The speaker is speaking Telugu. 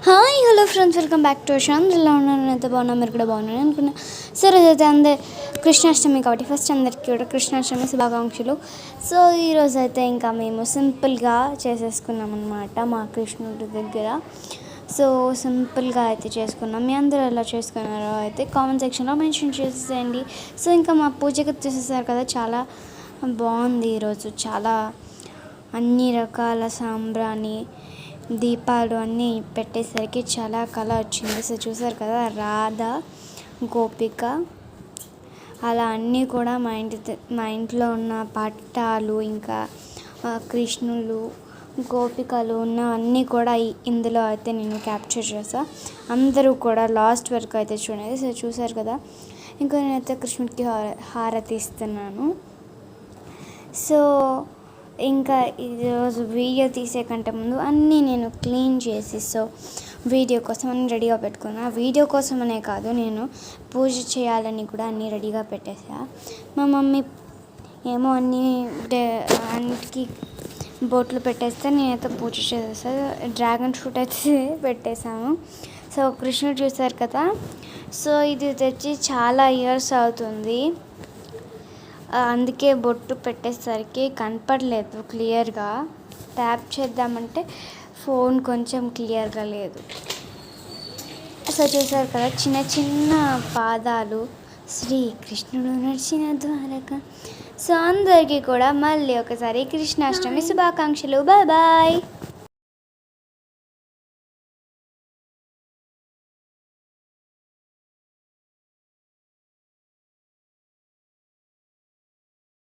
Hi hello friends, welcome back to channel. ఎలా ఉన్నాను? అయితే బాగున్నాను, మీరు కూడా బాగున్నాను అనుకున్నా. సరే, అయితే అందరు కృష్ణాష్టమి కాబట్టి ఫస్ట్ అందరికీ కూడా కృష్ణాష్టమి శుభాకాంక్షలు. సో ఈరోజు అయితే ఇంకా మేము సింపుల్గా చేసేసుకున్నాం అనమాట మా కృష్ణుడి దగ్గర. సో సింపుల్గా అయితే చేసుకున్నాం. మీ అందరూ ఎలా చేసుకున్నారో అయితే కామెంట్ సెక్షన్లో మెన్షన్ చేసేయండి. సో ఇంకా మా పూజకి చూసేసారు కదా, చాలా బాగుంది ఈరోజు. చాలా అన్ని రకాల సాంబ్రాణి దీపాలు అన్నీ పెట్టేసరికి చాలా కళ వచ్చింది. సో చూసారు కదా, రాధ గోపిక అలా అన్నీ కూడా మా ఇంట్లో ఉన్న పట్టాలు, ఇంకా కృష్ణులు గోపికలు ఉన్న అన్నీ కూడా ఇందులో అయితే నేను క్యాప్చర్ చేశాను. అందరూ కూడా లాస్ట్ వరకు అయితే చూడండి. సో చూసారు కదా, ఇంకా నేనైతే కృష్ణుడికి హారతి ఇస్తున్నాను. సో ఇంకా ఈరోజు వీడియో తీసే కంటే ముందు అన్నీ నేను క్లీన్ చేసి సో వీడియో కోసం అన్నీ రెడీగా పెట్టుకున్నా. వీడియో కోసమనే కాదు, నేను పూజ చేయాలని కూడా అన్నీ రెడీగా పెట్టేసా. మా మమ్మీ ఏమో అన్నిటికీ బొట్లు పెట్టేస్తే నేనైతే పూజ చేసేస్తాను. డ్రాగన్ ఫ్రూట్ అయితే పెట్టేశాము. సో కృష్ణుడు చూసారు కదా, సో ఇది తెచ్చి చాలా ఇయర్స్ అవుతుంది. అందుకే బొట్టు పెట్టేసరికి కనపడలేదు క్లియర్గా. ట్యాప్ చేద్దామంటే ఫోన్ కొంచెం క్లియర్గా లేదు. సో చూసారు కదా, చిన్న చిన్న పాదాలు శ్రీకృష్ణుడు నడిచిన ద్వారక. సో అందరికీ కూడా మళ్ళీ ఒకసారి కృష్ణాష్టమి శుభాకాంక్షలు. Bye bye.